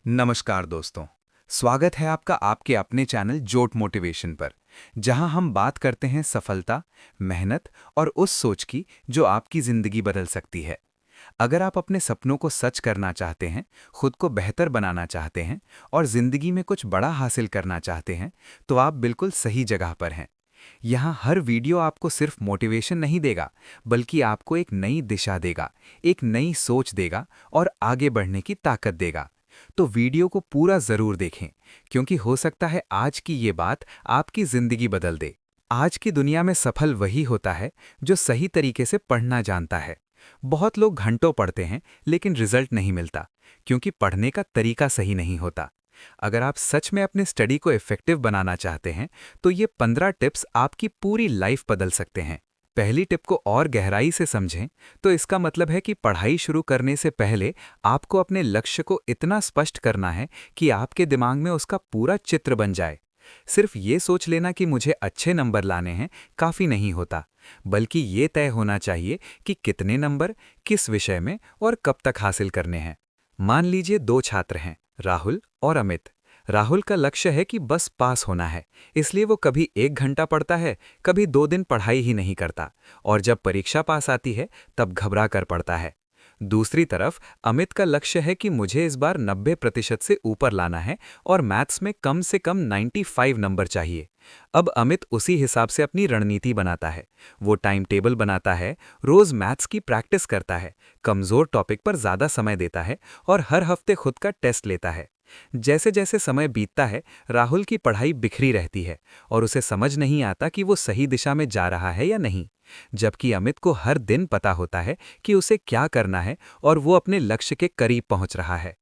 नमस्कार दोस्तों। स्वागत है आपका आपके अपने चैनल जोट मोटिवेशन पर, जहां हम बात करते हैं सफलता, मेहनत और उस सोच की जो आपकी जिंदगी बदल सकती है। अगर आप अपने सपनों को सच करना चाहते हैं, खुद को बेहतर बनाना चाहते हैं और जिंदगी में कुछ बड़ा हासिल करना चाहते हैं, तो आप बिल्कुल सही जगह पर हैं। यहाँ हर वीडियो आपको सिर्फ मोटिवेशन नहीं देगा, बल्कि आपको एक नई दिशा देगा, एक नई सोच देगा और आगे बढ़ने की ताकत देगा। तो वीडियो को पूरा जरूर देखें, क्योंकि हो सकता है आज की ये बात आपकी जिंदगी बदल दे। आज की दुनिया में सफल वही होता है जो सही तरीके से पढ़ना जानता है। बहुत लोग घंटों पढ़ते हैं लेकिन रिजल्ट नहीं मिलता, क्योंकि पढ़ने का तरीका सही नहीं होता। अगर आप सच में अपने स्टडी को इफेक्टिव बनाना चाहते हैं, तो ये 15 टिप्स आपकी पूरी लाइफ बदल सकते हैं। पहली टिप को और गहराई से समझें तो इसका मतलब है कि पढ़ाई शुरू करने से पहले आपको अपने लक्ष्य को इतना स्पष्ट करना है कि आपके दिमाग में उसका पूरा चित्र बन जाए। सिर्फ ये सोच लेना कि मुझे अच्छे नंबर लाने हैं काफ़ी नहीं होता, बल्कि ये तय होना चाहिए कि कितने नंबर, किस विषय में और कब तक हासिल करने हैं। मान लीजिए दो छात्र हैं, राहुल और अमित। राहुल का लक्ष्य है कि बस पास होना है, इसलिए वो कभी 1 घंटा पढ़ता है, कभी 2 दिन पढ़ाई ही नहीं करता, और जब परीक्षा पास आती है तब घबरा कर पढ़ता है। दूसरी तरफ अमित का लक्ष्य है कि मुझे इस बार 90% से ऊपर लाना है और मैथ्स में कम से कम 95 नंबर चाहिए। अब अमित उसी हिसाब से अपनी रणनीति बनाता है। वो टाइम टेबल बनाता है, रोज मैथ्स की प्रैक्टिस करता है, कमजोर टॉपिक पर ज्यादा समय देता है और हर हफ्ते खुद का टेस्ट लेता है। जैसे जैसे समय बीतता है, राहुल की पढ़ाई बिखरी रहती है और उसे समझ नहीं आता कि वो सही दिशा में जा रहा है या नहीं। जबकि अमित को हर दिन पता होता है कि उसे क्या करना है और वो अपने लक्ष्य के करीब पहुंच रहा है।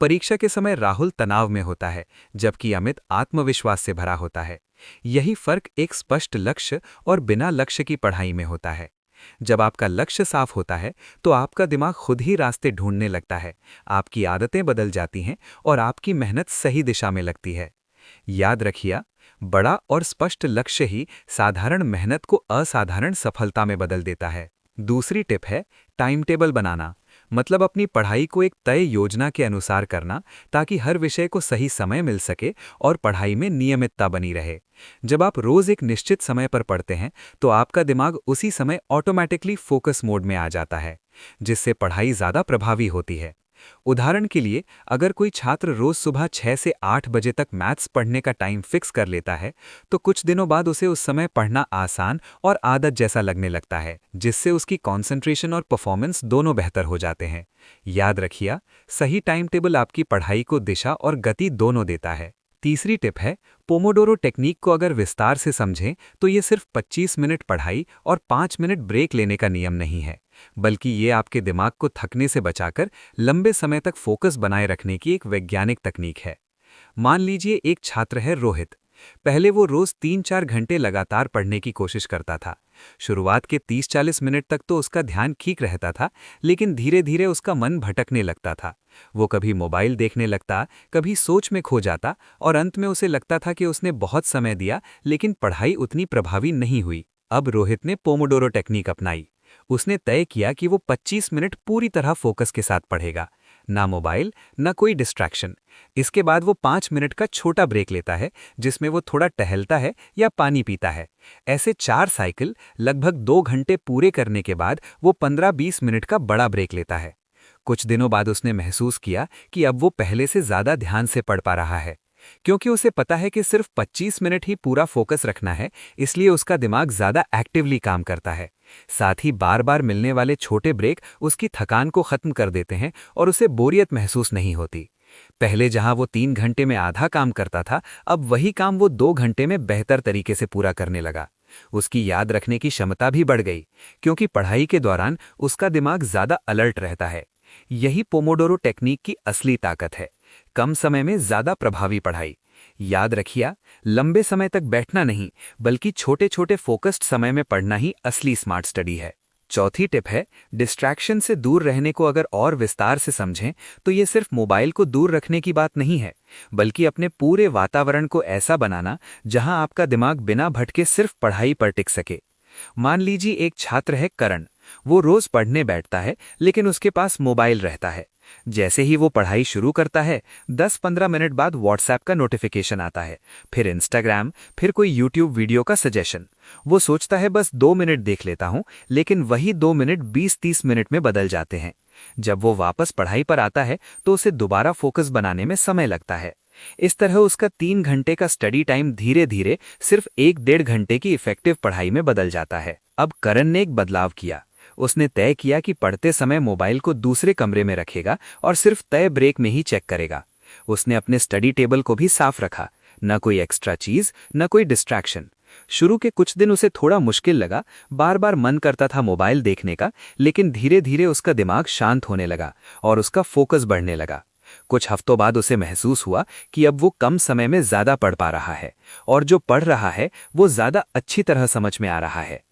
परीक्षा के समय राहुल तनाव में होता है, जबकि अमित आत्मविश्वास से भरा होता है। यही फर्क एक स्पष्ट लक्ष्य और बिना लक्ष्य की पढ़ाई में होता है। जब आपका लक्ष्य साफ होता है, तो आपका दिमाग खुद ही रास्ते ढूंढने लगता है, आपकी आदतें बदल जाती हैं और आपकी मेहनत सही दिशा में लगती है। याद रखिए, बड़ा और स्पष्ट लक्ष्य ही साधारण मेहनत को असाधारण सफलता में बदल देता है। दूसरी टिप है टाइम टेबल बनाना, मतलब अपनी पढ़ाई को एक तय योजना के अनुसार करना, ताकि हर विषय को सही समय मिल सके और पढ़ाई में नियमितता बनी रहे। जब आप रोज एक निश्चित समय पर पढ़ते हैं, तो आपका दिमाग उसी समय ऑटोमेटिकली फोकस मोड में आ जाता है, जिससे पढ़ाई ज़्यादा प्रभावी होती है। उदाहरण के लिए, अगर कोई छात्र रोज सुबह 6 से 8 बजे तक मैथ्स पढ़ने का टाइम फिक्स कर लेता है, तो कुछ दिनों बाद उसे उस समय पढ़ना आसान और आदत जैसा लगने लगता है, जिससे उसकी कंसंट्रेशन और परफॉर्मेंस दोनों बेहतर हो जाते हैं। याद रखिए, सही टाइम टेबल आपकी पढ़ाई को दिशा और गति दोनों देता है। तीसरी टिप है पोमोडोरो टेक्निक को अगर विस्तार से समझें, तो ये सिर्फ 25 मिनट पढ़ाई और 5 मिनट ब्रेक लेने का नियम नहीं है, बल्कि ये आपके दिमाग को थकने से बचाकर लंबे समय तक फोकस बनाए रखने की एक वैज्ञानिक तकनीक है। मान लीजिए एक छात्र है रोहित। पहले वो रोज 3-4 घंटे लगातार पढ़ने की कोशिश करता था। शुरुआत के 30-40 मिनट तक तो उसका ध्यान ठीक रहता था, लेकिन धीरे धीरे उसका मन भटकने लगता था। वो कभी मोबाइल देखने लगता, कभी सोच में खो जाता और अंत में उसे लगता था कि उसने बहुत समय दिया, लेकिन पढ़ाई उतनी प्रभावी नहीं हुई। अब रोहित ने पोमोडोरो टेक्निक अपनाई। उसने तय किया कि वो 25 मिनट पूरी तरह फोकस के साथ पढ़ेगा, ना मोबाइल, ना कोई डिस्ट्रैक्शन। इसके बाद वो 5 मिनट का छोटा ब्रेक लेता है, जिसमें वो थोड़ा टहलता है या पानी पीता है। ऐसे 4 साइकिल लगभग 2 घंटे पूरे करने के बाद वो 15-20 मिनट का बड़ा ब्रेक लेता है। कुछ दिनों बाद उसने महसूस किया कि अब वो पहले से ज्यादा ध्यान से पढ़ पा रहा है। क्योंकि उसे पता है कि सिर्फ 25 मिनट ही पूरा फोकस रखना है, इसलिए उसका दिमाग ज्यादा एक्टिवली काम करता है। साथ ही बार बार मिलने वाले छोटे ब्रेक उसकी थकान को खत्म कर देते हैं और उसे बोरियत महसूस नहीं होती। पहले जहां वो 3 घंटे में आधा काम करता था, अब वही काम वो 2 घंटे में बेहतर तरीके से पूरा करने लगा। उसकी याद रखने की क्षमता भी बढ़ गई, क्योंकि पढ़ाई के दौरान उसका दिमाग ज्यादा अलर्ट रहता है। यही पोमोडोरो टेक्निक की असली ताकत है, कम समय में ज्यादा प्रभावी पढ़ाई। याद रखिए, लंबे समय तक बैठना नहीं, बल्कि छोटे छोटे फोकस्ड समय में पढ़ना ही असली स्मार्ट स्टडी है। चौथी टिप है डिस्ट्रैक्शन से दूर रहने को अगर और विस्तार से समझें, तो ये सिर्फ मोबाइल को दूर रखने की बात नहीं है, बल्कि अपने पूरे वातावरण को ऐसा बनाना जहां आपका दिमाग बिना भटके सिर्फ पढ़ाई पर टिक सके। मान लीजिए एक छात्र है करण। वो रोज पढ़ने बैठता है, लेकिन उसके पास मोबाइल रहता है। जैसे ही वो पढ़ाई शुरू करता है, 10-15 मिनट बाद व्हाट्सएप का नोटिफिकेशन आता है, फिर इंस्टाग्राम, फिर कोई यूट्यूब वीडियो का सजेशन। वो सोचता है बस 2 मिनट देख लेता हूं, लेकिन वही 2 मिनट 20-30 मिनट में बदल जाते हैं। जब वो वापस पढ़ाई पर आता है तो उसे दोबारा फोकस बनाने में समय लगता है। इस तरह उसका 3 घंटे का स्टडी टाइम धीरे धीरे सिर्फ 1-1.5 घंटे की इफेक्टिव पढ़ाई में बदल जाता है। अब करण ने एक बदलाव किया। उसने तय किया कि पढ़ते समय मोबाइल को दूसरे कमरे में रखेगा और सिर्फ तय ब्रेक में ही चेक करेगा। उसने अपने स्टडी टेबल को भी साफ रखा, न कोई एक्स्ट्रा चीज, न कोई डिस्ट्रैक्शन। शुरू के कुछ दिन उसे थोड़ा मुश्किल लगा, बार बार मन करता था मोबाइल देखने का, लेकिन धीरे धीरे उसका दिमाग शांत होने लगा और उसका फोकस बढ़ने लगा। कुछ हफ्तों बाद उसे महसूस हुआ कि अब वो कम समय में ज्यादा पढ़ पा रहा है और जो पढ़ रहा है वो ज्यादा अच्छी तरह समझ में आ रहा है।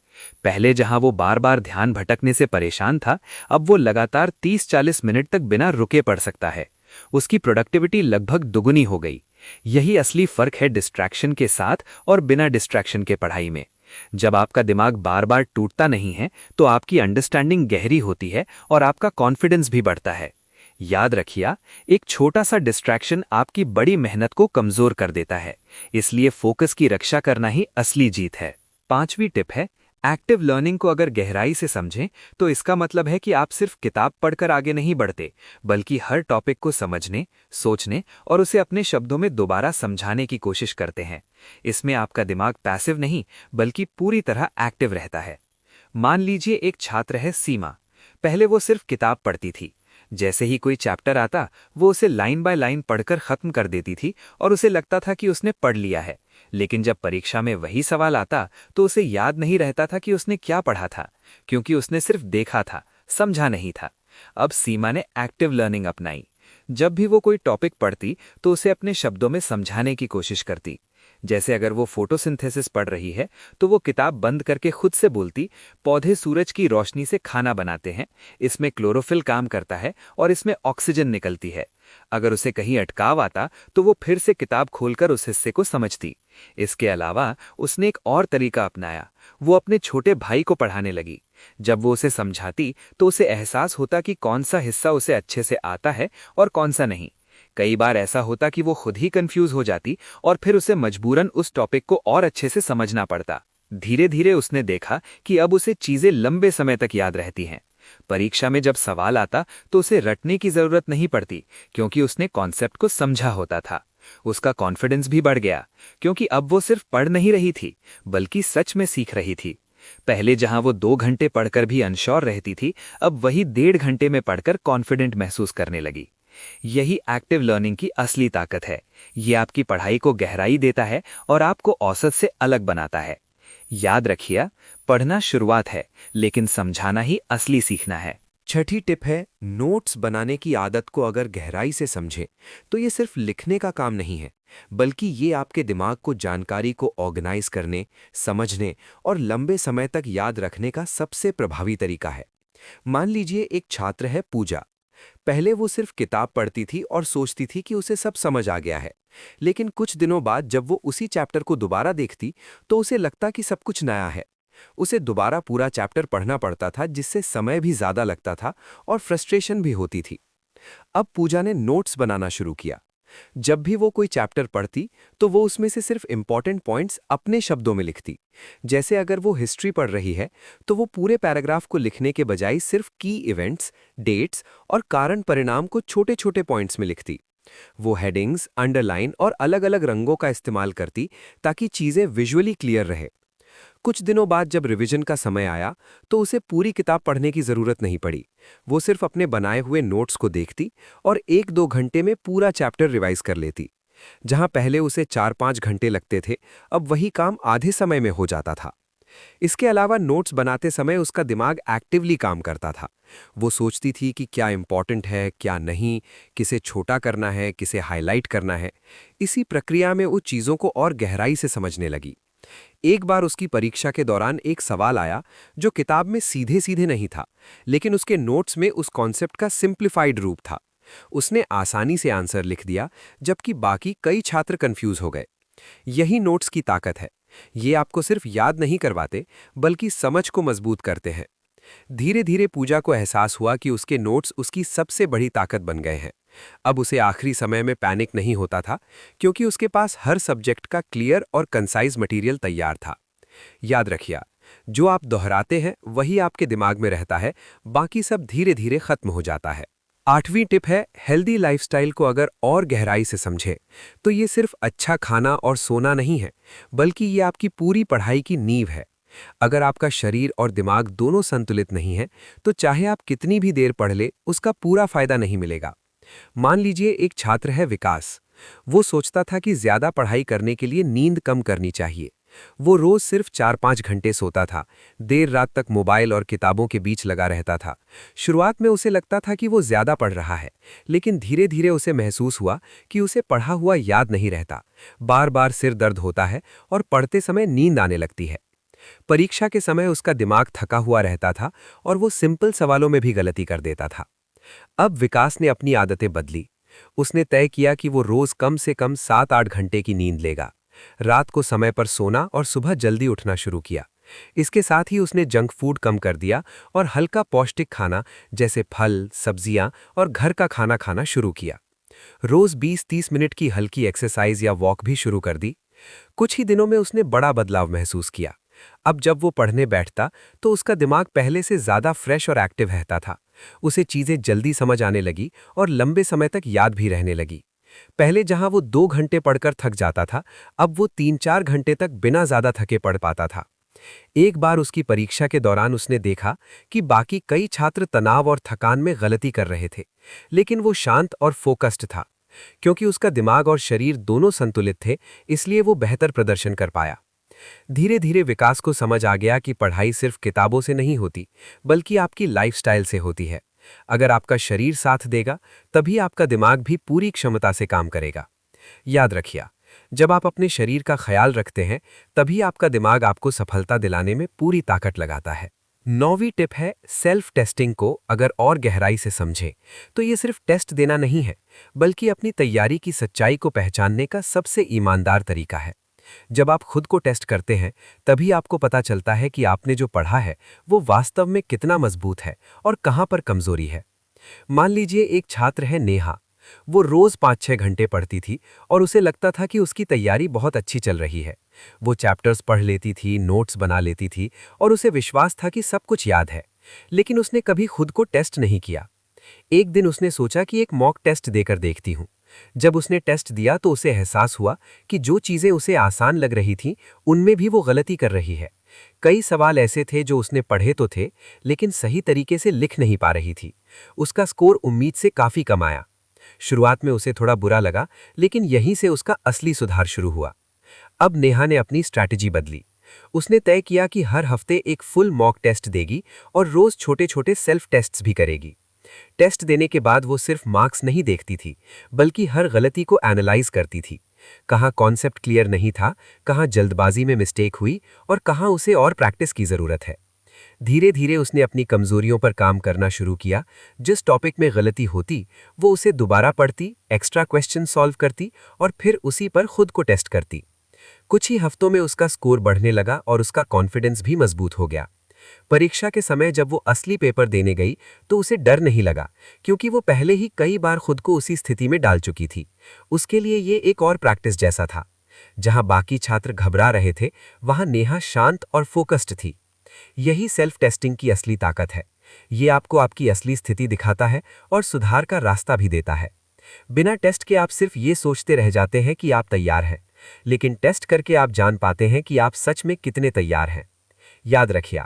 पहले जहां वो बार बार ध्यान भटकने से परेशान था, अब वो लगातार 30-40 मिनट तक बिना रुके पढ़ सकता है। उसकी प्रोडक्टिविटी लगभग दुगुनी हो गई। यही असली फर्क है डिस्ट्रैक्शन के साथ और बिना डिस्ट्रैक्शन के पढ़ाई में। जब आपका दिमाग बार बार टूटता नहीं है तो आपकी अंडरस्टैंडिंग गहरी होती है और आपका कॉन्फिडेंस भी बढ़ता है। याद रखिए, एक छोटा सा डिस्ट्रैक्शन आपकी बड़ी मेहनत को कमजोर कर देता है, इसलिए फोकस की रक्षा करना ही असली जीत है। 5वीं टिप है, एक्टिव लर्निंग को अगर गहराई से समझें तो इसका मतलब है कि आप सिर्फ किताब पढ़कर आगे नहीं बढ़ते, बल्कि हर टॉपिक को समझने, सोचने और उसे अपने शब्दों में दोबारा समझाने की कोशिश करते हैं। इसमें आपका दिमाग पैसिव नहीं, बल्कि पूरी तरह एक्टिव रहता है। मान लीजिए एक छात्र है सीमा। पहले वो सिर्फ किताब पढ़ती थी। जैसे ही कोई चैप्टर आता, वो उसे लाइन बाय लाइन पढ़कर खत्म कर देती थी और उसे लगता था कि उसने पढ़ लिया है। लेकिन जब परीक्षा में वही सवाल आता तो उसे याद नहीं रहता था कि उसने क्या पढ़ा था, क्योंकि उसने सिर्फ देखा था, समझा नहीं था। अब सीमा ने एक्टिव लर्निंग अपनाई। जब भी वो कोई टॉपिक पढ़ती तो उसे अपने शब्दों में समझाने की कोशिश करती। जैसे अगर वो फोटोसिंथेसिस पढ़ रही है तो वो किताब बंद करके खुद से बोलती, पौधे सूरज की रोशनी से खाना बनाते हैं, इसमें क्लोरोफिल काम करता है और इसमें ऑक्सीजन निकलती है। अगर उसे कहीं अटकाव आता तो वो फिर से किताब खोलकर उस हिस्से को समझती। इसके अलावा उसने एक और तरीका अपनाया। वो अपने छोटे भाई को पढ़ाने लगी। जब वो उसे समझाती तो उसे एहसास होता कि कौन सा हिस्सा उसे अच्छे से आता है और कौन सा नहीं। कई बार ऐसा होता कि वो खुद ही कंफ्यूज हो जाती और फिर उसे मजबूरन उस टॉपिक को और अच्छे से समझना पड़ता। धीरे धीरे उसने देखा कि अब उसे चीजें लंबे समय तक याद रहती हैं। परीक्षा में जब सवाल आता तो उसे रटने की जरूरत नहीं पड़ती, क्योंकि उसने कॉन्सेप्ट को समझा होता था। उसका कॉन्फिडेंस भी बढ़ गया, क्योंकि अब वो सिर्फ पढ़ नहीं रही थी, बल्कि सच में सीख रही थी। पहले जहां वो 2 घंटे पढ़कर भी अनश्योर रहती थी, अब वही 1.5 घंटे में पढ़कर कॉन्फिडेंट महसूस करने लगी। यही एक्टिव लर्निंग की असली ताकत है। ये आपकी पढ़ाई को गहराई देता है और आपको औसत से अलग बनाता है। याद रखिए, पढ़ना शुरुआत है, लेकिन समझाना ही असली सीखना है। 6ठी टिप है, नोट्स बनाने की आदत को अगर गहराई से समझें तो ये सिर्फ लिखने का काम नहीं है, बल्कि ये आपके दिमाग को जानकारी को ऑर्गेनाइज करने, समझने और लंबे समय तक याद रखने का सबसे प्रभावी तरीका है। मान लीजिए एक छात्र है पूजा। पहले वो सिर्फ किताब पढ़ती थी और सोचती थी कि उसे सब समझ आ गया है, लेकिन कुछ दिनों बाद जब वो उसी चैप्टर को दोबारा देखती तो उसे लगता कि सब कुछ नया है। उसे दोबारा पूरा चैप्टर पढ़ना पड़ता था, जिससे समय भी ज्यादा लगता था और फ्रस्ट्रेशन भी होती थी। अब पूजा ने नोट्स बनाना शुरू किया। जब भी वो कोई चैप्टर पढ़ती तो वो उसमें से सिर्फ इंपॉर्टेंट पॉइंट्स अपने शब्दों में लिखती। जैसे अगर वो हिस्ट्री पढ़ रही है तो वो पूरे पैराग्राफ को लिखने के बजाय सिर्फ की इवेंट्स, डेट्स और कारण परिणाम को छोटे छोटे पॉइंट्स में लिखती। वो हेडिंग्स, अंडरलाइन और अलग अलग रंगों का इस्तेमाल करती ताकि चीजें विजुअली क्लियर रहे। कुछ दिनों बाद जब रिवीजन का समय आया तो उसे पूरी किताब पढ़ने की जरूरत नहीं पड़ी। वो सिर्फ अपने बनाए हुए नोट्स को देखती और 1-2 घंटे में पूरा चैप्टर रिवाइज कर लेती। जहां पहले उसे 4-5 घंटे लगते थे, अब वही काम आधे समय में हो जाता था। इसके अलावा नोट्स बनाते समय उसका दिमाग एक्टिवली काम करता था। वो सोचती थी कि क्या इंपॉर्टेंट है, क्या नहीं, किसे छोटा करना है, किसे हाईलाइट करना है। इसी प्रक्रिया में वो चीज़ों को और गहराई से समझने लगी। एक बार उसकी परीक्षा के दौरान एक सवाल आया जो किताब में सीधे सीधे नहीं था, लेकिन उसके नोट्स में उस कॉन्सेप्ट का सिंप्लीफाइड रूप था। उसने आसानी से आंसर लिख दिया, जबकि बाकी कई छात्र कंफ्यूज हो गए। यही नोट्स की ताकत है। ये आपको सिर्फ याद नहीं करवाते, बल्कि समझ को मजबूत करते हैं। धीरे धीरे पूजा को एहसास हुआ कि उसके नोट्स उसकी सबसे बड़ी ताकत बन गए हैं। अब उसे आखिरी समय में पैनिक नहीं होता था, क्योंकि उसके पास हर सब्जेक्ट का क्लियर और कंसाइज मटेरियल तैयार था। याद रखिए, जो आप दोहराते हैं वही आपके दिमाग में रहता है, बाकी सब धीरे धीरे खत्म हो जाता है। 8वीं टिप है, हेल्दी लाइफस्टाइल को अगर और गहराई से समझें तो ये सिर्फ अच्छा खाना और सोना नहीं है, बल्कि ये आपकी पूरी पढ़ाई की नींव है। अगर आपका शरीर और दिमाग दोनों संतुलित नहीं है, तो चाहे आप कितनी भी देर पढ़ ले, उसका पूरा फायदा नहीं मिलेगा। मान लीजिए एक छात्र है विकास। वो सोचता था कि ज्यादा पढ़ाई करने के लिए नींद कम करनी चाहिए। वो रोज सिर्फ 4-5 घंटे सोता था, देर रात तक मोबाइल और किताबों के बीच लगा रहता था। शुरुआत में उसे लगता था कि वो ज्यादा पढ़ रहा है, लेकिन धीरे धीरे उसे महसूस हुआ कि उसे पढ़ा हुआ याद नहीं रहता, बार बार सिर दर्द होता है और पढ़ते समय नींद आने लगती है। परीक्षा के समय उसका दिमाग थका हुआ रहता था और वो सिंपल सवालों में भी गलती कर देता था। अब विकास ने अपनी आदतें बदली। उसने तय किया कि वो रोज कम से कम 7-8 घंटे की नींद लेगा। रात को समय पर सोना और सुबह जल्दी उठना शुरू किया। इसके साथ ही उसने जंक फूड कम कर दिया और हल्का पौष्टिक खाना जैसे फल, सब्जियां और घर का खाना खाना शुरू किया। रोज 20-30 मिनट की हल्की एक्सरसाइज या वॉक भी शुरू कर दी। कुछ ही दिनों में उसने बड़ा बदलाव महसूस किया। अब जब वो पढ़ने बैठता तो उसका दिमाग पहले से ज्यादा फ्रेश और एक्टिव रहता था। उसे चीजें जल्दी समझ आने लगी और लंबे समय तक याद भी रहने लगी। पहले जहां वो 2 घंटे पढ़कर थक जाता था, अब वो 3-4 घंटे तक बिना ज्यादा थके पढ़ पाता था। एक बार उसकी परीक्षा के दौरान उसने देखा कि बाकी कई छात्र तनाव और थकान में गलती कर रहे थे, लेकिन वो शांत और फोकस्ड था। क्योंकि उसका दिमाग और शरीर दोनों संतुलित थे, इसलिए वो बेहतर प्रदर्शन कर पाया। धीरे धीरे विकास को समझ आ गया कि पढ़ाई सिर्फ किताबों से नहीं होती, बल्कि आपकी लाइफस्टाइल से होती है। अगर आपका शरीर साथ देगा, तभी आपका दिमाग भी पूरी क्षमता से काम करेगा। याद रखिए, जब आप अपने शरीर का ख्याल रखते हैं, तभी आपका दिमाग आपको सफलता दिलाने में पूरी ताकत लगाता है। 9वीं टिप है, सेल्फ टेस्टिंग को अगर और गहराई से समझें तो ये सिर्फ टेस्ट देना नहीं है, बल्कि अपनी तैयारी की सच्चाई को पहचानने का सबसे ईमानदार तरीका है। जब आप खुद को टेस्ट करते हैं, तभी आपको पता चलता है कि आपने जो पढ़ा है वो वास्तव में कितना मजबूत है और कहां पर कमजोरी है। मान लीजिए एक छात्र है नेहा। वो रोज 5-6 घंटे पढ़ती थी और उसे लगता था कि उसकी तैयारी बहुत अच्छी चल रही है। वो चैप्टर्स पढ़ लेती थी, नोट्स बना लेती थी और उसे विश्वास था कि सब कुछ याद है। लेकिन उसने कभी खुद को टेस्ट नहीं किया। एक दिन उसने सोचा कि एक मॉक टेस्ट देकर देखती हूँ। जब उसने टेस्ट दिया तो उसे एहसास हुआ कि जो चीजें उसे आसान लग रही थीं, उनमें भी वो गलती कर रही है। कई सवाल ऐसे थे जो उसने पढ़े तो थे, लेकिन सही तरीके से लिख नहीं पा रही थी। उसका स्कोर उम्मीद से काफी कम आया। शुरुआत में उसे थोड़ा बुरा लगा, लेकिन यहीं से उसका असली सुधार शुरू हुआ। अब नेहा ने अपनी स्ट्रैटेजी बदली। उसने तय किया कि हर हफ्ते एक फुल मॉक टेस्ट देगी और रोज छोटे छोटे सेल्फ टेस्ट्स भी करेगी। टेस्ट देने के बाद वो सिर्फ मार्क्स नहीं देखती थी, बल्कि हर गलती को एनालाइज करती थी। कहाँ कॉन्सेप्ट क्लियर नहीं था, कहाँ जल्दबाजी में मिस्टेक हुई और कहाँ उसे और प्रैक्टिस की जरूरत है। धीरे धीरे उसने अपनी कमजोरियों पर काम करना शुरू किया। जिस टॉपिक में गलती होती, वो उसे दोबारा पढ़ती, एक्स्ट्रा क्वेश्चन सॉल्व करती और फिर उसी पर खुद को टेस्ट करती। कुछ ही हफ्तों में उसका स्कोर बढ़ने लगा और उसका कॉन्फिडेंस भी मजबूत हो गया। परीक्षा के समय जब वो असली पेपर देने गई तो उसे डर नहीं लगा, क्योंकि वो पहले ही कई बार खुद को उसी स्थिति में डाल चुकी थी। उसके लिए ये एक और प्रैक्टिस जैसा था। जहां बाकी छात्र घबरा रहे थे, वहां नेहा शांत और फोकस्ड थी। यही सेल्फ टेस्टिंग की असली ताकत है। ये आपको आपकी असली स्थिति दिखाता है और सुधार का रास्ता भी देता है। बिना टेस्ट के आप सिर्फ ये सोचते रह जाते हैं कि आप तैयार हैं, लेकिन टेस्ट करके आप जान पाते हैं कि आप सच में कितने तैयार हैं। याद रखिए,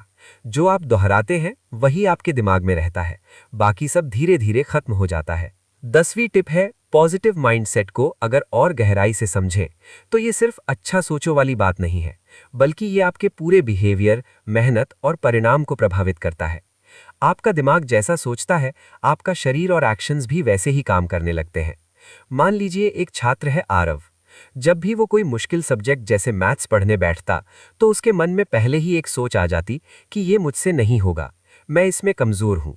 जो आप दोहराते हैं वही आपके दिमाग में रहता है, बाकी सब धीरे धीरे खत्म हो जाता है। 10वीं टिप है, पॉजिटिव माइंडसेट को अगर और गहराई से समझें तो ये सिर्फ अच्छा सोचो वाली बात नहीं है, बल्कि ये आपके पूरे बिहेवियर, मेहनत और परिणाम को प्रभावित करता है। आपका दिमाग जैसा सोचता है, आपका शरीर और एक्शंस भी वैसे ही काम करने लगते हैं। मान लीजिए एक छात्र है आरव। जब भी वो कोई मुश्किल सब्जेक्ट जैसे मैथ्स पढ़ने बैठता, तो उसके मन में पहले ही एक सोच आ जाती कि ये मुझसे नहीं होगा, मैं इसमें कमजोर हूं।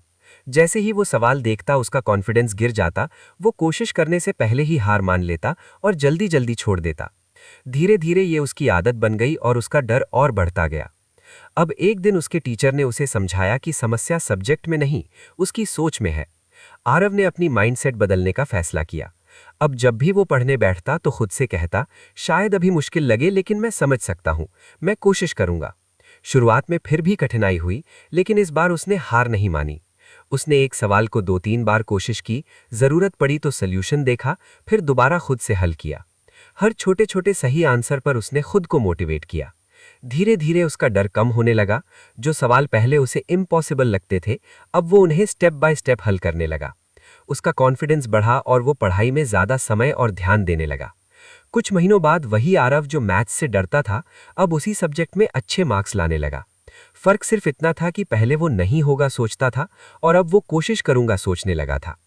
जैसे ही वो सवाल देखता, उसका कॉन्फिडेंस गिर जाता। वो कोशिश करने से पहले ही हार मान लेता और जल्दी जल्दी छोड़ देता। धीरे धीरे ये उसकी आदत बन गई और उसका डर और बढ़ता गया। अब एक दिन उसके टीचर ने उसे समझाया कि समस्या सब्जेक्ट में नहीं, उसकी सोच में है। आरव ने अपनी माइंडसेट बदलने का फैसला किया। अब जब भी वो पढ़ने बैठता तो खुद से कहता, शायद अभी मुश्किल लगे लेकिन मैं समझ सकता हूं, मैं कोशिश करूंगा। शुरुआत में फिर भी कठिनाई हुई, लेकिन इस बार उसने हार नहीं मानी। उसने एक सवाल को 2-3 बार कोशिश की, जरूरत पड़ी तो सल्यूशन देखा, फिर दोबारा खुद से हल किया। हर छोटे छोटे सही आंसर पर उसने खुद को मोटिवेट किया। धीरे धीरे उसका डर कम होने लगा। जो सवाल पहले उसे इम्पॉसिबल लगते थे, अब वो उन्हें स्टेप बाय स्टेप हल करने लगा। उसका कॉन्फिडेंस बढ़ा और वो पढ़ाई में ज्यादा समय और ध्यान देने लगा। कुछ महीनों बाद वही आरव जो मैथ्स से डरता था, अब उसी सब्जेक्ट में अच्छे मार्क्स लाने लगा। फर्क सिर्फ इतना था कि पहले वो नहीं होगा सोचता था और अब वो कोशिश करूंगा सोचने लगा था।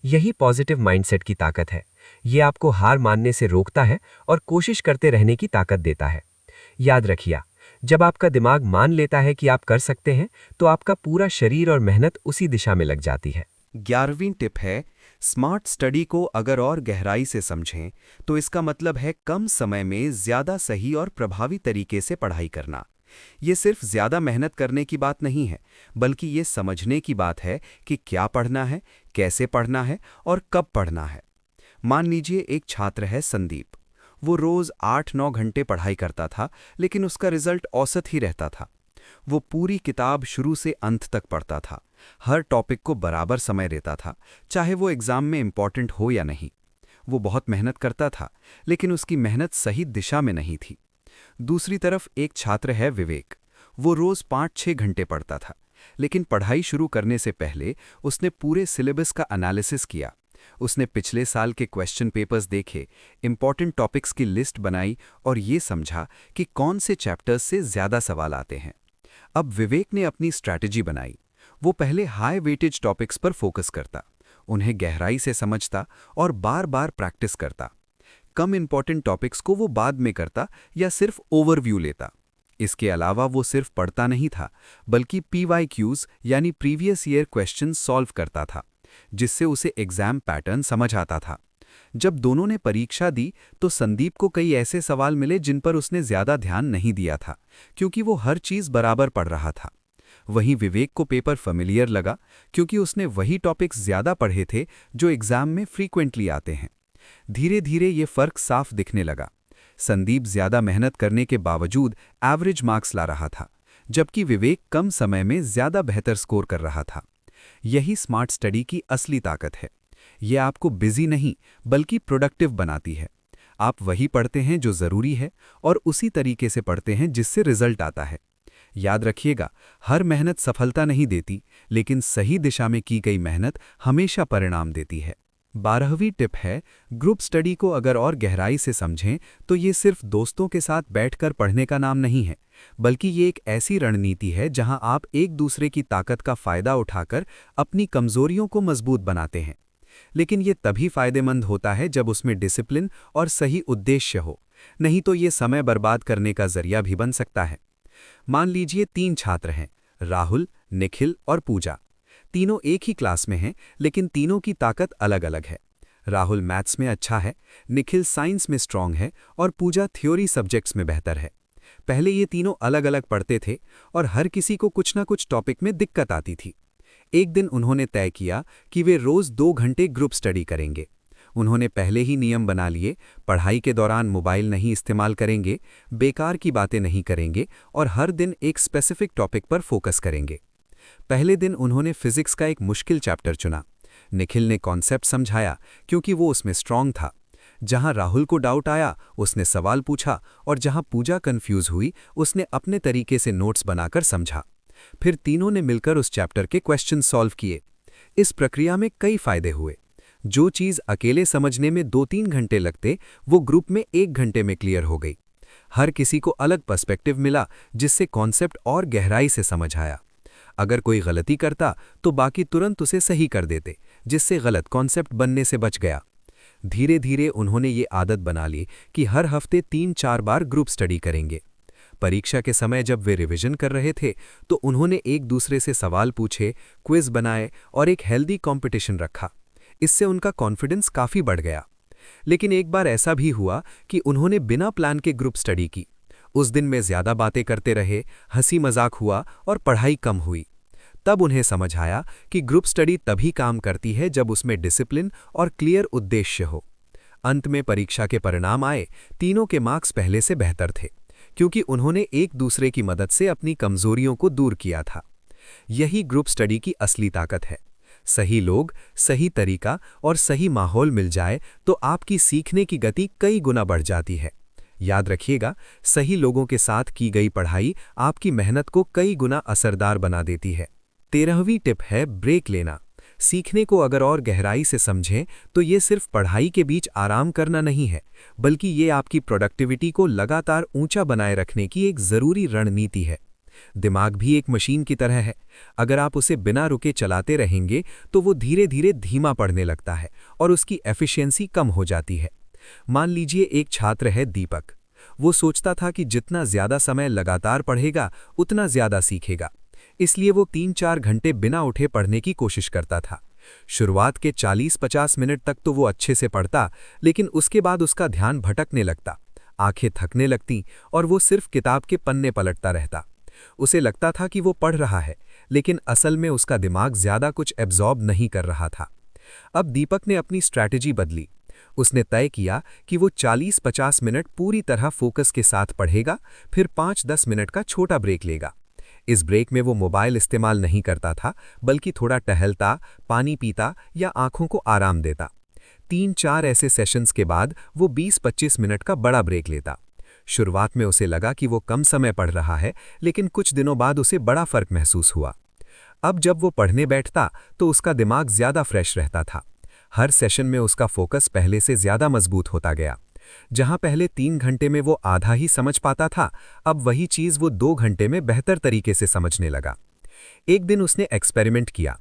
यही पॉजिटिव माइंडसेट की ताकत है। ये आपको हार मानने से रोकता है और कोशिश करते रहने की ताकत देता है। याद रखिए, जब आपका दिमाग मान लेता है कि आप कर सकते हैं, तो आपका पूरा शरीर और मेहनत उसी दिशा में लग जाती है। 11वीं टिप है, स्मार्ट स्टडी को अगर और गहराई से समझें तो इसका मतलब है कम समय में ज्यादा सही और प्रभावी तरीके से पढ़ाई करना। ये सिर्फ ज्यादा मेहनत करने की बात नहीं है, बल्कि ये समझने की बात है कि क्या पढ़ना है, कैसे पढ़ना है और कब पढ़ना है। मान लीजिए एक छात्र है संदीप। वो रोज 8-9 घंटे पढ़ाई करता था, लेकिन उसका रिजल्ट औसत ही रहता था। वो पूरी किताब शुरू से अंत तक पढ़ता था, हर टॉपिक को बराबर समय देता था, चाहे वो एग्जाम में इंपॉर्टेंट हो या नहीं। वो बहुत मेहनत करता था, लेकिन उसकी मेहनत सही दिशा में नहीं थी। दूसरी तरफ एक छात्र है विवेक। वो रोज 5-6 घंटे पढ़ता था, लेकिन पढ़ाई शुरू करने से पहले उसने पूरे सिलेबस का एनालिसिस किया। उसने पिछले साल के क्वेश्चन पेपर्स देखे, इंपॉर्टेंट टॉपिक्स की लिस्ट बनाई और ये समझा कि कौन से चैप्टर्स से ज्यादा सवाल आते हैं। अब विवेक ने अपनी स्ट्रैटेजी बनाई। वो पहले हाई वेटेज टॉपिक्स पर फोकस करता, उन्हें गहराई से समझता और बार बार प्रैक्टिस करता। कम इंपॉर्टेंट टॉपिक्स को वो बाद में करता या सिर्फ ओवरव्यू लेता। इसके अलावा वो सिर्फ पढ़ता नहीं था, बल्कि PYQs यानी प्रीवियस ईयर क्वेश्चन सॉल्व करता था, जिससे उसे एग्जाम पैटर्न समझ आता था। जब दोनों ने परीक्षा दी तो संदीप को कई ऐसे सवाल मिले जिन पर उसने ज्यादा ध्यान नहीं दिया था, क्योंकि वो हर चीज बराबर पढ़ रहा था। वहीं विवेक को पेपर फेमिलियर लगा, क्योंकि उसने वही टॉपिक्स ज्यादा पढ़े थे जो एग्जाम में फ्रीक्वेंटली आते हैं। धीरे धीरे ये फर्क साफ दिखने लगा। संदीप ज्यादा मेहनत करने के बावजूद एवरेज मार्क्स ला रहा था, जबकि विवेक कम समय में ज्यादा बेहतर स्कोर कर रहा था। यही स्मार्ट स्टडी की असली ताकत है। ये आपको बिजी नहीं, बल्कि प्रोडक्टिव बनाती है। आप वही पढ़ते हैं जो जरूरी है और उसी तरीके से पढ़ते हैं जिससे रिजल्ट आता है। याद रखिएगा, हर मेहनत सफलता नहीं देती, लेकिन सही दिशा में की गई मेहनत हमेशा परिणाम देती है। 12वीं टिप है, ग्रुप स्टडी को अगर और गहराई से समझें तो ये सिर्फ दोस्तों के साथ बैठकर पढ़ने का नाम नहीं है, बल्कि ये एक ऐसी रणनीति है जहां आप एक दूसरे की ताकत का फायदा उठाकर अपनी कमजोरियों को मजबूत बनाते हैं। लेकिन ये तभी फायदेमंद होता है जब उसमें डिसिप्लिन और सही उद्देश्य हो, नहीं तो ये समय बर्बाद करने का जरिया भी बन सकता है। मान लीजिए 3 छात्र हैं, राहुल, निखिल और पूजा। तीनों एक ही क्लास में हैं, लेकिन तीनों की ताकत अलग अलग है। राहुल मैथ्स में अच्छा है, निखिल साइंस में स्ट्रांग है और पूजा थ्योरी सब्जेक्ट्स में बेहतर है। पहले ये तीनों अलग अलग पढ़ते थे और हर किसी को कुछ ना कुछ टॉपिक में दिक्कत आती थी। एक दिन उन्होंने तय किया कि वे रोज 2 घंटे ग्रुप स्टडी करेंगे। उन्होंने पहले ही नियम बना लिए, पढ़ाई के दौरान मोबाइल नहीं इस्तेमाल करेंगे, बेकार की बातें नहीं करेंगे और हर दिन एक स्पेसिफिक टॉपिक पर फोकस करेंगे। पहले दिन उन्होंने फिजिक्स का एक मुश्किल चैप्टर चुना। निखिल ने कॉन्सेप्ट समझाया, क्योंकि वो उसमें स्ट्रांग था। जहां राहुल को डाउट आया, उसने सवाल पूछा और जहां पूजा कंफ्यूज हुई, उसने अपने तरीके से नोट्स बनाकर समझा। फिर तीनों ने मिलकर उस चैप्टर के क्वेश्चन सॉल्व किए। इस प्रक्रिया में कई फायदे हुए। जो चीज अकेले समझने में 2-3 घंटे लगते, वो ग्रुप में 1 घंटे में क्लियर हो गई। हर किसी को अलग पर्सपेक्टिव मिला, जिससे कॉन्सेप्ट और गहराई से समझ आया। अगर कोई गलती करता तो बाकी तुरंत उसे सही कर देते, जिससे गलत कॉन्सेप्ट बनने से बच गया। धीरे धीरे उन्होंने ये आदत बना ली कि हर हफ्ते 3-4 बार ग्रुप स्टडी करेंगे। परीक्षा के समय जब वे रिवीजन कर रहे थे तो उन्होंने एक दूसरे से सवाल पूछे, क्विज बनाए और एक हेल्दी कंपटीशन रखा। इससे उनका कॉन्फिडेंस काफी बढ़ गया। लेकिन एक बार ऐसा भी हुआ कि उन्होंने बिना प्लान के ग्रुप स्टडी की उस दिन में ज्यादा बातें करते रहे, हंसी मजाक हुआ और पढ़ाई कम हुई। तब उन्हें समझ आया कि ग्रुप स्टडी तभी काम करती है जब उसमें डिसिप्लिन और क्लियर उद्देश्य हो। अंत में परीक्षा के परिणाम आए। तीनों के मार्क्स पहले से बेहतर थे, क्योंकि उन्होंने एक दूसरे की मदद से अपनी कमजोरियों को दूर किया था। यही ग्रुप स्टडी की असली ताकत है। सही लोग, सही तरीका और सही माहौल मिल जाए तो आपकी सीखने की गति कई गुना बढ़ जाती है। याद रखिएगा, सही लोगों के साथ की गई पढ़ाई आपकी मेहनत को कई गुना असरदार बना देती है। 13वीं टिप है ब्रेक लेना। सीखने को अगर और गहराई से समझें तो ये सिर्फ पढ़ाई के बीच आराम करना नहीं है, बल्कि ये आपकी प्रोडक्टिविटी को लगातार ऊंचा बनाए रखने की एक ज़रूरी रणनीति है। दिमाग भी एक मशीन की तरह है। अगर आप उसे बिना रुके चलाते रहेंगे तो वो धीरे धीरे धीमा पड़ने लगता है और उसकी एफिशिएंसी कम हो जाती है। मान लीजिए एक छात्र है दीपक। वो सोचता था कि जितना ज़्यादा समय लगातार पढ़ेगा उतना ज़्यादा सीखेगा। इसलिए वो 3-4 घंटे बिना उठे पढ़ने की कोशिश करता था। शुरुआत के 40-50 मिनट तक तो वो अच्छे से पढ़ता, लेकिन उसके बाद उसका ध्यान भटकने लगता, आंखें थकने लगतीं और वो सिर्फ किताब के पन्ने पलटता रहता। उसे लगता था कि वो पढ़ रहा है, लेकिन असल में उसका दिमाग ज़्यादा कुछ एब्जॉर्ब नहीं कर रहा था। अब दीपक ने अपनी स्ट्रैटेजी बदली। उसने तय किया कि वो 40-50 मिनट पूरी तरह फोकस के साथ पढ़ेगा, फिर 5-10 मिनट का छोटा ब्रेक लेगा। इस ब्रेक में वो मोबाइल इस्तेमाल नहीं करता था, बल्कि थोड़ा टहलता, पानी पीता या आंखों को आराम देता। 3-4 ऐसे सेशंस के बाद वो 20-25 मिनट का बड़ा ब्रेक लेता। शुरुआत में उसे लगा कि वो कम समय पढ़ रहा है, लेकिन कुछ दिनों बाद उसे बड़ा फर्क महसूस हुआ। अब जब वो पढ़ने बैठता तो उसका दिमाग ज़्यादा फ्रेश रहता था। हर सेशन में उसका फोकस पहले से ज़्यादा मजबूत होता गया। जहां पहले 3 घंटे में वो आधा ही समझ पाता था, अब वही चीज़ वो 2 घंटे में बेहतर तरीके से समझने लगा। एक दिन उसने एक्सपेरिमेंट किया।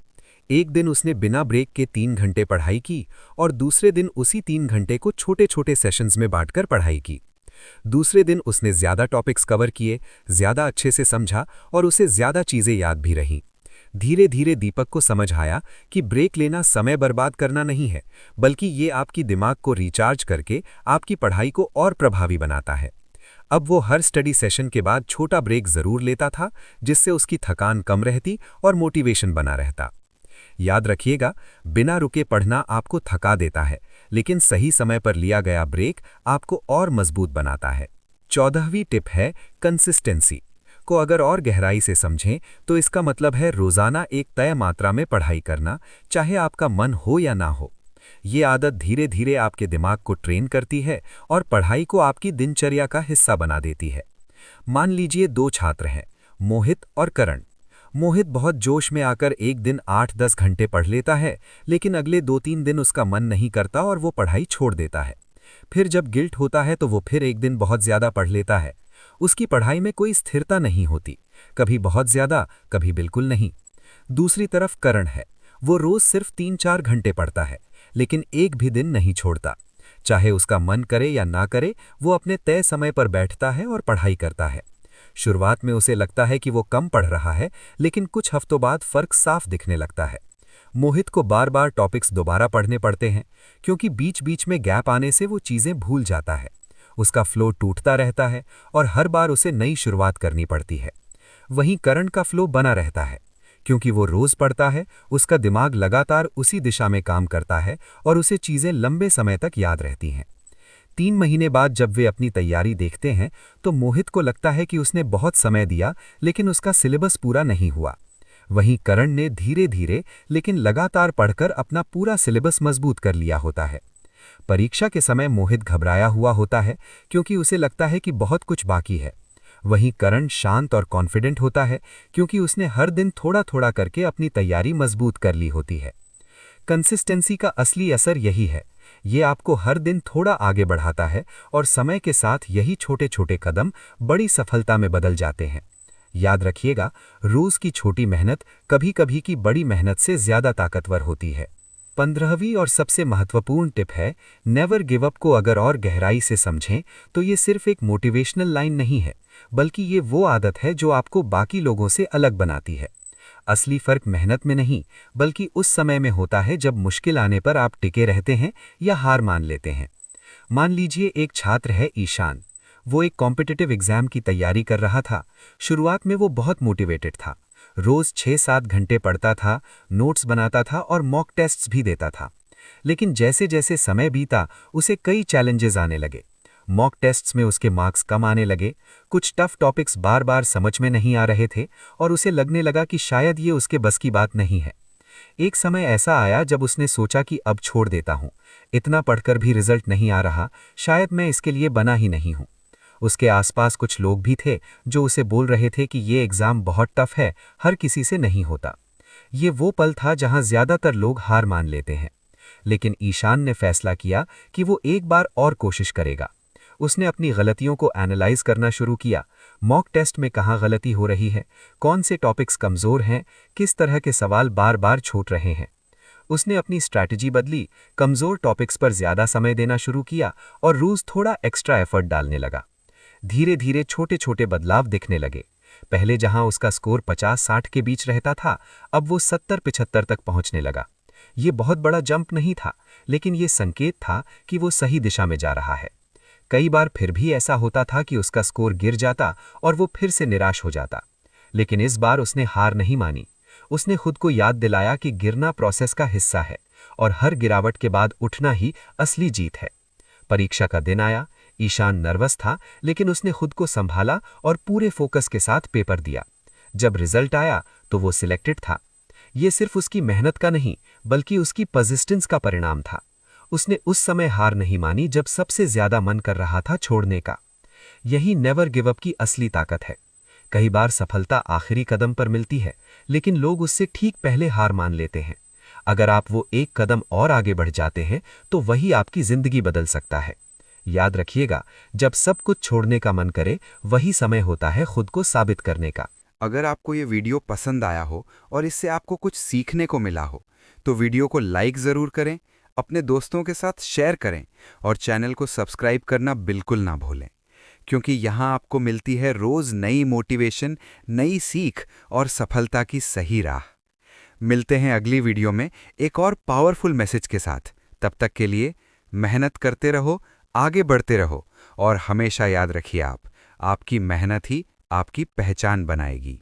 एक दिन उसने बिना ब्रेक के 3 घंटे पढ़ाई की और दूसरे दिन उसी 3 घंटे को छोटे छोटे सेशंस में बांटकर पढ़ाई की। दूसरे दिन उसने ज़्यादा टॉपिक्स कवर किए, ज़्यादा अच्छे से समझा और उसे ज़्यादा चीज़ें याद भी रहीं। धीरे धीरे दीपक को समझ आया कि ब्रेक लेना समय बर्बाद करना नहीं है, बल्कि ये आपकी दिमाग को रिचार्ज करके आपकी पढ़ाई को और प्रभावी बनाता है। अब वो हर स्टडी सेशन के बाद छोटा ब्रेक ज़रूर लेता था, जिससे उसकी थकान कम रहती और मोटिवेशन बना रहता। याद रखिएगा, बिना रुके पढ़ना आपको थका देता है, लेकिन सही समय पर लिया गया ब्रेक आपको और मजबूत बनाता है। 14वीं टिप है कंसिस्टेंसी। को अगर और गहराई से समझें तो इसका मतलब है रोज़ाना एक तय मात्रा में पढ़ाई करना, चाहे आपका मन हो या ना हो। ये आदत धीरे धीरे आपके दिमाग को ट्रेन करती है और पढ़ाई को आपकी दिनचर्या का हिस्सा बना देती है। मान लीजिए 2 छात्र हैं, मोहित और करण। मोहित बहुत जोश में आकर एक दिन 8-10 घंटे पढ़ लेता है, लेकिन अगले 2-3 दिन उसका मन नहीं करता और वो पढ़ाई छोड़ देता है। फिर जब गिल्ट होता है तो वो फिर एक दिन बहुत ज़्यादा पढ़ लेता है। उसकी पढ़ाई में कोई स्थिरता नहीं होती, कभी बहुत ज़्यादा, कभी बिल्कुल नहीं। दूसरी तरफ करण है। वो रोज़ सिर्फ 3-4 घंटे पढ़ता है, लेकिन एक भी दिन नहीं छोड़ता। चाहे उसका मन करे या ना करे, वो अपने तय समय पर बैठता है और पढ़ाई करता है। शुरुआत में उसे लगता है कि वो कम पढ़ रहा है, लेकिन कुछ हफ्तों बाद फर्क साफ दिखने लगता है। मोहित को बार बार टॉपिक्स दोबारा पढ़ने पड़ते हैं, क्योंकि बीच बीच में गैप आने से वो चीज़ें भूल जाता है। उसका फ्लो टूटता रहता है और हर बार उसे नई शुरुआत करनी पड़ती है। वहीं करण का फ्लो बना रहता है, क्योंकि वो रोज़ पढ़ता है, उसका दिमाग लगातार उसी दिशा में काम करता है और उसे चीज़ें लंबे समय तक याद रहती हैं। 3 महीने बाद जब वे अपनी तैयारी देखते हैं तो मोहित को लगता है कि उसने बहुत समय दिया, लेकिन उसका सिलेबस पूरा नहीं हुआ। वहीं करण ने धीरे धीरे लेकिन लगातार पढ़कर अपना पूरा सिलेबस मजबूत कर लिया होता है। परीक्षा के समय मोहित घबराया हुआ होता है, क्योंकि उसे लगता है कि बहुत कुछ बाकी है। वहीं करण शांत और कॉन्फिडेंट होता है, क्योंकि उसने हर दिन थोड़ा थोड़ा करके अपनी तैयारी मजबूत कर ली होती है। कंसिस्टेंसी का असली असर यही है। ये आपको हर दिन थोड़ा आगे बढ़ाता है और समय के साथ यही छोटे छोटे कदम बड़ी सफलता में बदल जाते हैं। याद रखिएगा, रोज की छोटी मेहनत कभी कभी की बड़ी मेहनत से ज्यादा ताकतवर होती है। 15वीं और सबसे महत्वपूर्ण टिप है नेवर गिव अप। को अगर और गहराई से समझें तो ये सिर्फ एक मोटिवेशनल लाइन नहीं है, बल्कि ये वो आदत है जो आपको बाकी लोगों से अलग बनाती है। असली फर्क मेहनत में नहीं, बल्कि उस समय में होता है जब मुश्किल आने पर आप टिके रहते हैं या हार मान लेते हैं। मान लीजिए एक छात्र है ईशान। वो एक कॉम्पिटिटिव एग्जाम की तैयारी कर रहा था। शुरुआत में वो बहुत मोटिवेटेड था। रोज 6-7 घंटे पढ़ता था, नोट्स बनाता था और मॉक टेस्ट्स भी देता था। लेकिन जैसे जैसे समय बीता, उसे कई चैलेंजेस आने लगे। मॉक टेस्ट्स में उसके मार्क्स कम आने लगे, कुछ टफ टॉपिक्स बार बार समझ में नहीं आ रहे थे और उसे लगने लगा कि शायद ये उसके बस की बात नहीं है। एक समय ऐसा आया जब उसने सोचा कि अब छोड़ देता हूँ, इतना पढ़कर भी रिजल्ट नहीं आ रहा, शायद मैं इसके लिए बना ही नहीं हूँ। उसके आसपास कुछ लोग भी थे जो उसे बोल रहे थे कि ये एग्ज़ाम बहुत टफ है, हर किसी से नहीं होता। ये वो पल था जहाँ ज़्यादातर लोग हार मान लेते हैं। लेकिन ईशान ने फैसला किया कि वो एक बार और कोशिश करेगा। उसने अपनी गलतियों को एनालाइज करना शुरू किया। मॉक टेस्ट में कहाँ गलती हो रही है, कौन से टॉपिक्स कमज़ोर हैं, किस तरह के सवाल बार बार छूट रहे हैं। उसने अपनी स्ट्रैटेजी बदली, कमज़ोर टॉपिक्स पर ज़्यादा समय देना शुरू किया और रोज़ थोड़ा एक्स्ट्रा एफर्ट डालने लगा। धीरे धीरे छोटे छोटे बदलाव दिखने लगे। पहले जहां उसका स्कोर 50-60 के बीच रहता था, अब वो 70-75 तक पहुंचने लगा। ये बहुत बड़ा जंप नहीं था, लेकिन ये संकेत था कि वो सही दिशा में जा रहा है। कई बार फिर भी ऐसा होता था कि उसका स्कोर गिर जाता और वो फिर से निराश हो जाता। लेकिन इस बार उसने हार नहीं मानी। उसने खुद को याद दिलाया कि गिरना प्रोसेस का हिस्सा है और हर गिरावट के बाद उठना ही असली जीत है। परीक्षा का दिन आया। ईशान नर्वस था, लेकिन उसने खुद को संभाला और पूरे फोकस के साथ पेपर दिया। जब रिजल्ट आया तो वो सिलेक्टेड था। ये सिर्फ उसकी मेहनत का नहीं, बल्कि उसकी परसिस्टेंस का परिणाम था। उसने उस समय हार नहीं मानी जब सबसे ज्यादा मन कर रहा था छोड़ने का। यही नेवर गिव अप की असली ताकत है। कई बार सफलता आखिरी कदम पर मिलती है, लेकिन लोग उससे ठीक पहले हार मान लेते हैं। अगर आप वो एक कदम और आगे बढ़ जाते हैं, तो वही आपकी जिंदगी बदल सकता है। याद रखिएगा, जब सब कुछ छोड़ने का मन करे, वही समय होता है खुद को साबित करने का। अगर आपको ये वीडियो पसंद आया हो और इससे आपको कुछ सीखने को मिला हो, तो वीडियो को लाइक ज़रूर करें, अपने दोस्तों के साथ शेयर करें और चैनल को सब्सक्राइब करना बिल्कुल ना भूलें, क्योंकि यहाँ आपको मिलती है रोज़ नई मोटिवेशन, नई सीख और सफलता की सही राह। मिलते हैं अगली वीडियो में एक और पावरफुल मैसेज के साथ। तब तक के लिए मेहनत करते रहो, आगे बढ़ते रहो और हमेशा याद रखिए, आपकी मेहनत ही आपकी पहचान बनाएगी।